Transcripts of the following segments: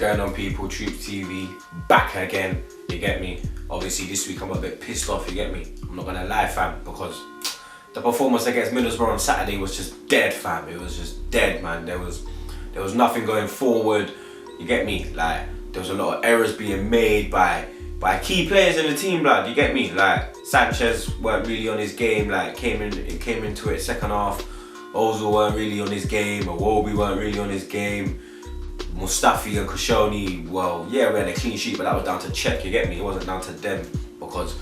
going on, people? TroopzTV back again, you get me? Obviously this week I'm a bit pissed off, you get me? I'm not gonna lie, fam, because the performance against Middlesbrough on Saturday was just dead, fam. It was just dead, man. There was nothing going forward, you get me? Like, there was a lot of errors being made by key players in the team, blood, you get me? Like, Sanchez weren't really on his game, like came into it second half. Ozil weren't really on his game, Iwobi weren't really on his game. Mustafi and Koscielny, well, yeah, we had a clean sheet, but that was down to Czech, you get me? It wasn't down to them, because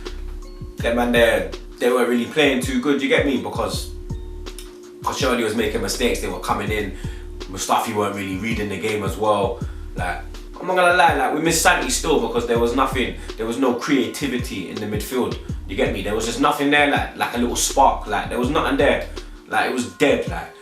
them man there, they weren't really playing too good, you get me? Because Koscielny was making mistakes, they were coming in. Mustafi weren't really reading the game as well. Like, I'm not gonna lie, like, we missed Santi still because there was nothing, there was no creativity in the midfield, you get me? There was just nothing there, like a little spark, like there was nothing there. Like, it was dead. Like,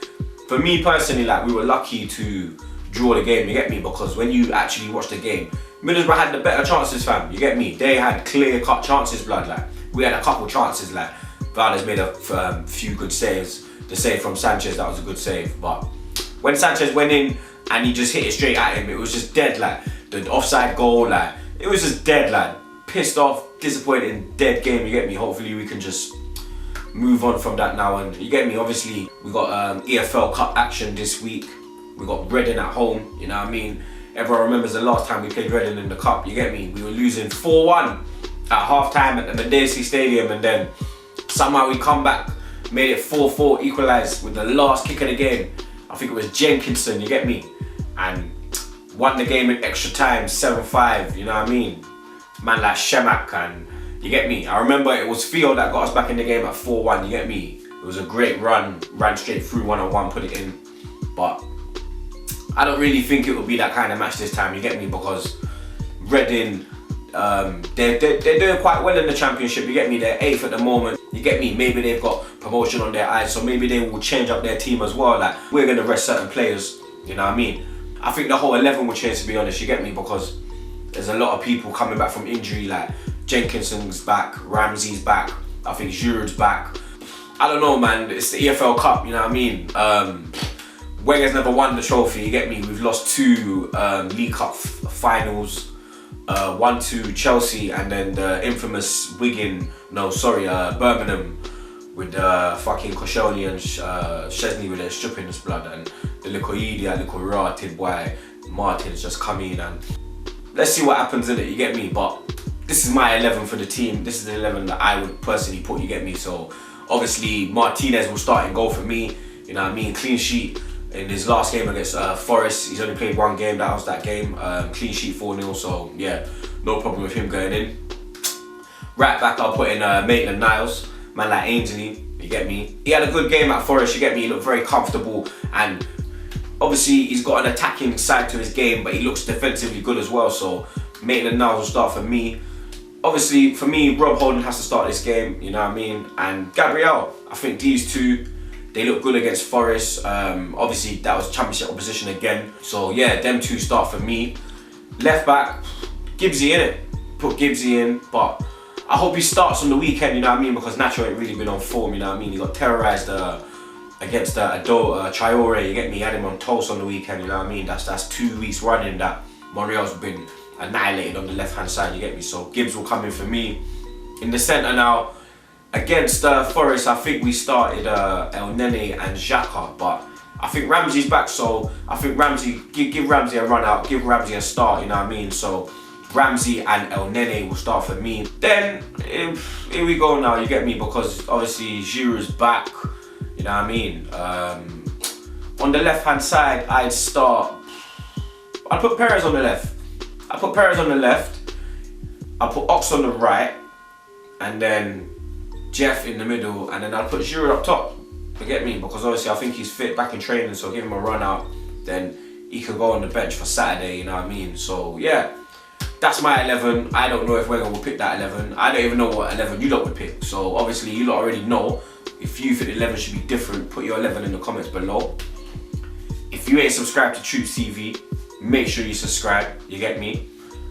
for me personally, like, we were lucky to draw the game, you get me? Because when you actually watch the game, Middlesbrough had the better chances, fam, you get me? They had clear-cut chances, blood. Like, we had a couple chances, like, Valdes made a few good saves. The save from Sanchez, that was a good save. But when Sanchez went in and he just hit it straight at him, it was just dead, like, the offside goal, like, it was just dead, like, pissed off, disappointing, dead game, you get me? Hopefully we can just move on from that now, and you get me? Obviously, we got EFL Cup action this week. We got Reading at home, you know what I mean? Everyone remembers the last time we played Reading in the Cup, you get me? We were losing 4-1 at half-time at the Medici Stadium, and then somehow we come back, made it 4-4, equalised with the last kick of the game. I think it was Jenkinson, you get me? And won the game in extra time, 7-5, you know what I mean? Man like Shemak, and you get me? I remember it was Theo that got us back in the game at 4-1, you get me? It was a great run, ran straight through one-on-one, put it in. But I don't really think it will be that kind of match this time, you get me? Because Reading, they're doing quite well in the Championship, you get me? They're 8th at the moment, you get me? Maybe they've got promotion on their eyes, so maybe they will change up their team as well. Like, we're going to rest certain players, you know what I mean? I think the whole 11 will change, to be honest, you get me? Because there's a lot of people coming back from injury, like Jenkinson's back, Ramsey's back, I think Giroud's back. I don't know, man, it's the EFL Cup, you know what I mean? Wenger's never won the trophy, you get me? We've lost 2 League Cup finals, 1 to Chelsea, and then the infamous Birmingham with fucking Koscielny and Szczesny with their stripping blood, and the little idiot, little rotted boy Martin's just come in, and let's see what happens in it, you get me? But this is my 11 for the team. This is the 11 that I would personally put, you get me? So obviously Martinez will start in goal for me, you know what I mean? Clean sheet in his last game against Forest. He's only played 1 game, that was that game. Clean sheet 4-0, so yeah, no problem with him going in. Right back, I'll put in Maitland-Niles, man like Ainsley, you get me? He had a good game at Forest, you get me? He looked very comfortable, and obviously he's got an attacking side to his game, but he looks defensively good as well, so Maitland-Niles will start for me. Obviously, for me, Rob Holding has to start this game, you know what I mean? And Gabriel, I think these two, they look good against Forest. Obviously, that was Championship opposition again. So yeah, them two start for me. Left back, Gibbsy in it. Put Gibbsy in, but I hope he starts on the weekend, you know what I mean? Because Nacho ain't really been on form, you know what I mean? He got terrorised against Traore, you get me? He had him on toast on the weekend, you know what I mean? That's 2 weeks running that Monreal's been annihilated on the left-hand side, you get me? So Gibbs will come in for me. In the centre now, against Forest, I think we started El Nene and Xhaka, but I think Ramsey's back, so I think Ramsey, give Ramsey a run out, give Ramsey a start, you know what I mean? So Ramsey and El Nene will start for me. Then, here we go now, you get me? Because obviously Giroud's back, you know what I mean? On the left-hand side, I'd put Perez on the left. I put Perez on the left, I put Ox on the right, and then Jeff in the middle, and then I'll put Giroud up top, you get me? Because obviously I think he's fit, back in training, so give him a run out, then he could go on the bench for Saturday, you know what I mean? So yeah, that's my 11. I don't know if Wenger will pick that 11. I don't even know what 11 you lot would pick, so obviously you lot already know. If you think 11 should be different, put your 11 in the comments below. If you ain't subscribed to TroopzTV, make sure you subscribe, you get me?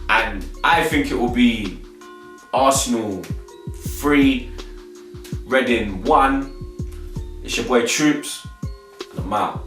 And I think it will be Arsenal 3, Reading 1. It's your boy Troops, and I'm out.